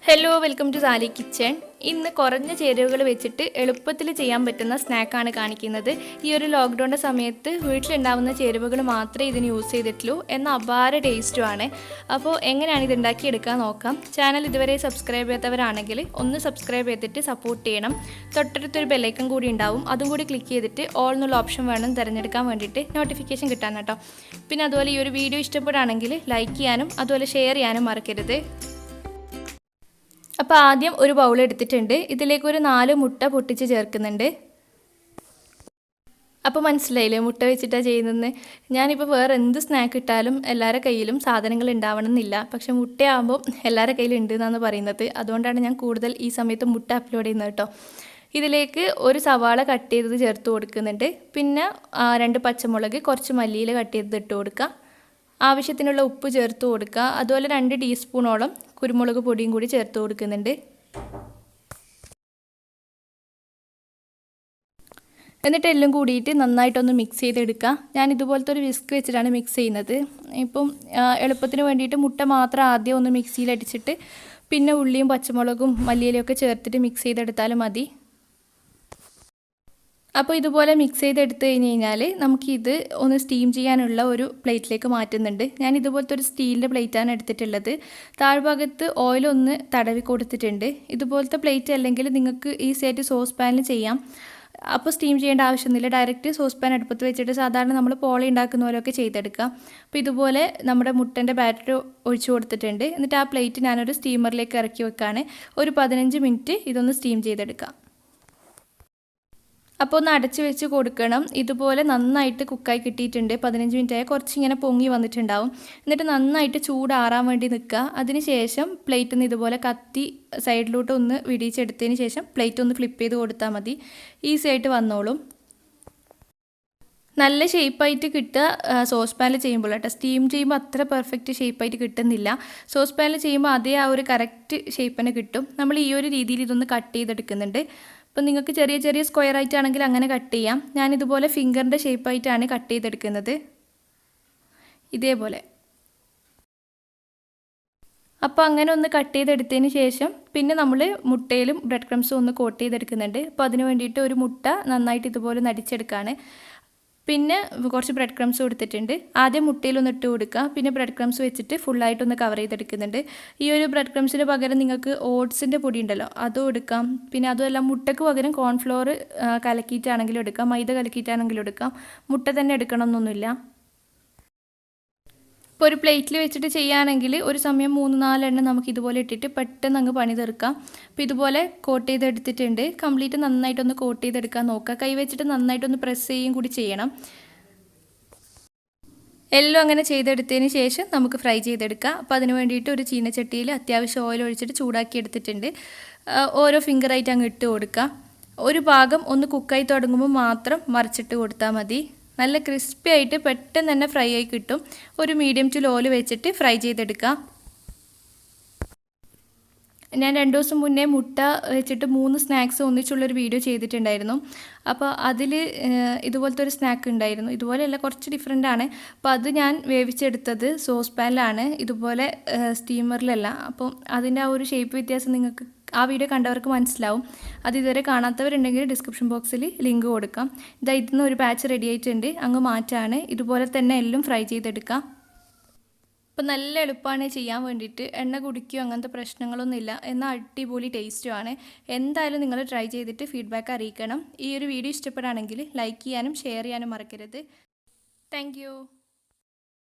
Hello welcome to Sali kitchen. ഇന്ന് കുറഞ്ഞ ചേരുവകൾ വെച്ചിട്ട് എളുപ്പത്തിൽ ചെയ്യാൻ പറ്റുന്ന സ്നാക്കാണ് കാണിക്കുന്നത്. ഈ ഒരു ലോക്ക്ഡൗണിൻ്റെ സമയത്ത് വീട്ടിലുണ്ടാവുന്ന ചേരുവകൾ മാത്രമേ ഇതിന് യൂസ് ചെയ്തിട്ടുള്ളൂ. എന്നാൽ അപാര ടേസ്റ്റുമാണ്. അപ്പോൾ എങ്ങനെയാണ് ഇത് ഉണ്ടാക്കിയെടുക്കാൻ നോക്കാം. ചാനൽ ഇതുവരെ സബ്സ്ക്രൈബ് ചെയ്യാത്തവരാണെങ്കിൽ ഒന്ന് സബ്സ്ക്രൈബ് ചെയ്തിട്ട് സപ്പോർട്ട് ചെയ്യണം. തൊട്ടടുത്തൊരു ബെല്ലൈക്കൺ കൂടി ഉണ്ടാവും, അതും കൂടി ക്ലിക്ക് ചെയ്തിട്ട് ഓൾ എന്നുള്ള ഓപ്ഷൻ വേണം തിരഞ്ഞെടുക്കാൻ വേണ്ടിയിട്ട്, നോട്ടിഫിക്കേഷൻ കിട്ടാൻ കേട്ടോ. പിന്നെ അതുപോലെ ഈ ഒരു വീഡിയോ ഇഷ്ടപ്പെടുകയാണെങ്കിൽ ലൈക്ക് ചെയ്യാനും അതുപോലെ ഷെയർ ചെയ്യാനും മറക്കരുത്. അപ്പോൾ ആദ്യം ഒരു ബൗൾ എടുത്തിട്ടുണ്ട്. ഇതിലേക്ക് ഒരു 4 മുട്ട പൊട്ടിച്ച് ചേർക്കുന്നുണ്ട്. അപ്പോൾ മനസ്സിലായില്ലേ മുട്ട വെച്ചിട്ടാണ് ചെയ്യുന്നത്. ഞാനിപ്പോൾ വേറെ എന്ത് സ്നാക്ക് ഇട്ടാലും എല്ലാവരുടെ കയ്യിലും സാധനങ്ങൾ ഉണ്ടാവണം എന്നില്ല, പക്ഷെ മുട്ടയാകുമ്പോൾ എല്ലാവരുടെ കയ്യിലും ഉണ്ട് എന്നാണ് പറയുന്നത്. അതുകൊണ്ടാണ് ഞാൻ കൂടുതൽ ഈ സമയത്ത് മുട്ട അപ്ലോഡ് ചെയ്യുന്നത് കേട്ടോ. ഇതിലേക്ക് ഒരു സവാള കട്ട് ചെയ്തത് ചേർത്ത് കൊടുക്കുന്നുണ്ട്. പിന്നെ 2 പച്ചമുളക്, കുറച്ച് മല്ലിയില കട്ട് ചെയ്തത് ഇട്ട് കൊടുക്കുക. ആവശ്യത്തിനുള്ള ഉപ്പ് ചേർത്ത് കൊടുക്കുക. അതുപോലെ 2 ടീസ്പൂണോളം കുരുമുളക് പൊടിയും കൂടി ചേർത്ത് കൊടുക്കുന്നുണ്ട്. എന്നിട്ട് എല്ലാം കൂടിയിട്ട് നന്നായിട്ടൊന്ന് മിക്സ് ചെയ്തെടുക്കുക. ഞാൻ ഇതുപോലത്തെ ഒരു വിസ്ക് വെച്ചിട്ടാണ് മിക്സ് ചെയ്യുന്നത്. ഇപ്പം എളുപ്പത്തിന് വേണ്ടിയിട്ട് മുട്ട മാത്രം ആദ്യം ഒന്ന് മിക്സിയിൽ അടിച്ചിട്ട് പിന്നെ ഉള്ളിയും പച്ചമുളകും മല്ലിയിലയൊക്കെ ചേർത്തിട്ട് മിക്സ് ചെയ്തെടുത്താലും മതി. അപ്പോൾ ഇതുപോലെ മിക്സ് ചെയ്തെടുത്ത് കഴിഞ്ഞ് കഴിഞ്ഞാൽ നമുക്കിത് ഒന്ന് സ്റ്റീം ചെയ്യാനുള്ള ഒരു പ്ലേറ്റിലേക്ക് മാറ്റുന്നുണ്ട്. ഞാൻ ഇതുപോലത്തെ ഒരു സ്റ്റീലിൻ്റെ പ്ലേറ്റാണ് എടുത്തിട്ടുള്ളത്. താഴ്ഭാഗത്ത് ഓയിലൊന്ന് തടവി കൊടുത്തിട്ടുണ്ട്. ഇതുപോലത്തെ പ്ലേറ്റ് അല്ലെങ്കിൽ നിങ്ങൾക്ക് ഈസി ആയിട്ട് സോസ് പാനിൽ ചെയ്യാം. അപ്പോൾ സ്റ്റീം ചെയ്യേണ്ട ആവശ്യമൊന്നുമില്ല. ഡയറക്റ്റ് സോസ് പാൻ അടുപ്പത്ത് വെച്ചിട്ട് സാധാരണ നമ്മൾ പോള ഉണ്ടാക്കുന്ന പോലെയൊക്കെ ചെയ്തെടുക്കാം. അപ്പോൾ ഇതുപോലെ നമ്മുടെ മുട്ടൻ്റെ ബാറ്റർ ഒഴിച്ചു കൊടുത്തിട്ടുണ്ട്. എന്നിട്ട് ആ പ്ലേറ്റ് ഞാനൊരു സ്റ്റീമറിലേക്ക് ഇറക്കി വെക്കുകയാണ്. ഒരു 15 മിനിറ്റ് ഇതൊന്ന് സ്റ്റീം ചെയ്തെടുക്കാം. അപ്പോൾ ഒന്ന് അടച്ച് വെച്ച് കൊടുക്കണം. ഇതുപോലെ നന്നായിട്ട് കുക്കായി കിട്ടിയിട്ടുണ്ട്. 15 മിനിറ്റായി കുറച്ചിങ്ങനെ പൊങ്ങി വന്നിട്ടുണ്ടാവും. എന്നിട്ട് നന്നായിട്ട് ചൂടാറാൻ വേണ്ടി നിൽക്കുക. അതിന് ശേഷം പ്ലേറ്റിൽ നിന്ന് ഇതുപോലെ കത്തി സൈഡിലോട്ട് ഒന്ന് വിടിയിച്ചെടുത്തതിന് ശേഷം പ്ലേറ്റ് ഒന്ന് ഫ്ലിപ്പ് ചെയ്ത് കൊടുത്താൽ മതി. ഈസി ആയിട്ട് വന്നോളും. നല്ല ഷേപ്പായിട്ട് കിട്ടുക സോസ് പാനിൽ ചെയ്യുമ്പോൾ കേട്ടോ. സ്റ്റീം ചെയ്യുമ്പോൾ അത്ര പെർഫെക്റ്റ് ഷേപ്പായിട്ട് കിട്ടുന്നില്ല. സോസ് പാനിൽ ചെയ്യുമ്പോൾ അതേ ആ ഒരു കറക്റ്റ് ഷേപ്പ് തന്നെ കിട്ടും. നമ്മൾ ഈ ഒരു രീതിയിൽ ഇതൊന്ന് കട്ട് ചെയ്തെടുക്കുന്നുണ്ട്. അപ്പം നിങ്ങൾക്ക് ചെറിയ ചെറിയ സ്ക്വയർ ആയിട്ടാണെങ്കിൽ അങ്ങനെ കട്ട് ചെയ്യാം. ഞാനിതുപോലെ ഫിംഗറിൻ്റെ ഷേപ്പായിട്ടാണ് കട്ട് ചെയ്തെടുക്കുന്നത്. ഇതേപോലെ. അപ്പോൾ അങ്ങനെ ഒന്ന് കട്ട് ചെയ്തെടുത്തതിന് ശേഷം പിന്നെ നമ്മൾ മുട്ടയിലും ബ്രെഡ് ക്രംസും ഒന്ന് കോട്ട് ചെയ്തെടുക്കുന്നുണ്ട്. അപ്പോൾ അതിന് വേണ്ടിയിട്ട് ഒരു മുട്ട നന്നായിട്ട് ഇതുപോലെ നടിച്ചെടുക്കുകയാണ്. പിന്നെ കുറച്ച് ബ്രെഡ് ക്രംസ് കൊടുത്തിട്ടുണ്ട്. ആദ്യം മുട്ടയിലൊന്ന് ഇട്ട് കൊടുക്കുക. പിന്നെ ബ്രെഡ് ക്രംസ് വെച്ചിട്ട് ഫുള്ളായിട്ടൊന്ന് കവർ ചെയ്തെടുക്കുന്നുണ്ട്. ഈ ഒരു ബ്രെഡ് ക്രംസിന് പകരം നിങ്ങൾക്ക് ഓട്സിൻ്റെ പൊടി ഉണ്ടല്ലോ അതും എടുക്കാം. പിന്നെ അതുമല്ല മുട്ടയ്ക്ക് പകരം കോൺഫ്ലോർ കലക്കിയിട്ടാണെങ്കിലും എടുക്കാം, മൈദ കലക്കിയിട്ടാണെങ്കിലും എടുക്കാം. മുട്ട തന്നെ എടുക്കണമെന്നൊന്നുമില്ല. ഇപ്പോൾ ഒരു പ്ലേറ്റിൽ വെച്ചിട്ട് ചെയ്യുകയാണെങ്കിൽ ഒരു സമയം 3-4 എണ്ണം നമുക്ക് ഇതുപോലെ ഇട്ടിട്ട് പെട്ടെന്ന് അങ്ങ് പണി തീർക്കാം. അപ്പോൾ ഇതുപോലെ കോട്ട് ചെയ്തെടുത്തിട്ടുണ്ട്. കംപ്ലീറ്റ് നന്നായിട്ടൊന്ന് കോട്ട് ചെയ്തെടുക്കാൻ നോക്കുക. കൈ വെച്ചിട്ട് നന്നായിട്ടൊന്ന് പ്രസ് ചെയ്യുകയും കൂടി ചെയ്യണം. എല്ലാം അങ്ങനെ ചെയ്തെടുത്തതിന് ശേഷം നമുക്ക് ഫ്രൈ ചെയ്തെടുക്കാം. അപ്പോൾ അതിന് വേണ്ടിയിട്ട് ഒരു ചീനച്ചട്ടിയിൽ അത്യാവശ്യം ഓയിൽ ഒഴിച്ചിട്ട് ചൂടാക്കി എടുത്തിട്ടുണ്ട്. ഓരോ ഫിംഗറായിട്ട് അങ്ങ് ഇട്ട് കൊടുക്കുക. ഒരു ഭാഗം ഒന്ന് കുക്കായി തുടങ്ങുമ്പോൾ മാത്രം മറിച്ചിട്ട് കൊടുത്താൽ മതി. നല്ല ക്രിസ്പി ആയിട്ട് പെട്ടെന്ന് തന്നെ ഫ്രൈ ആയി കിട്ടും. ഒരു മീഡിയം ടു ലോയിൽ വെച്ചിട്ട് ഫ്രൈ ചെയ്തെടുക്കാം. ഞാൻ 2 ദിവസം മുന്നേ മുട്ട വെച്ചിട്ട് 3 സ്നാക്സ് ഒന്നിച്ചുള്ളൊരു വീഡിയോ ചെയ്തിട്ടുണ്ടായിരുന്നു. അപ്പോൾ അതിൽ ഇതുപോലത്തെ ഒരു സ്നാക്ക് ഉണ്ടായിരുന്നു. ഇതുപോലെയല്ല, കുറച്ച് ഡിഫറെൻ്റ് ആണ്. അപ്പോൾ അത് ഞാൻ വേവിച്ചെടുത്തത് സോസ് പാനിലാണ്, ഇതുപോലെ സ്റ്റീമറിലല്ല. അപ്പോൾ അതിൻ്റെ ആ ഒരു ഷേപ്പ് വ്യത്യാസം നിങ്ങൾക്ക് ആ വീഡിയോ കണ്ടവർക്ക് മനസ്സിലാവും. അത് ഇതുവരെ കാണാത്തവരുണ്ടെങ്കിൽ ഡിസ്ക്രിപ്ഷൻ ബോക്സിൽ ലിങ്ക് കൊടുക്കാം. ഇതിൽ ഒരു ബാച്ച് റെഡി ആയിട്ടുണ്ട്, അങ്ങ് മാറ്റാണ്. ഇതുപോലെ തന്നെ എല്ലാം ഫ്രൈ ചെയ്തെടുക്കാം. അപ്പോൾ നല്ല എളുപ്പമാണ് ചെയ്യാൻ വേണ്ടിയിട്ട്. എണ്ണ കുടിക്കുകയോ അങ്ങനത്തെ പ്രശ്നങ്ങളൊന്നുമില്ല. എന്നാൽ അടിപൊളി ടേസ്റ്റുമാണ്. എന്തായാലും നിങ്ങൾ ട്രൈ ചെയ്തിട്ട് ഫീഡ്ബാക്ക് അറിയിക്കണം. ഈ ഒരു വീഡിയോ ഇഷ്ടപ്പെടുകയാണെങ്കിൽ ലൈക്ക് ചെയ്യാനും ഷെയർ ചെയ്യാനും മറക്കരുത്. താങ്ക്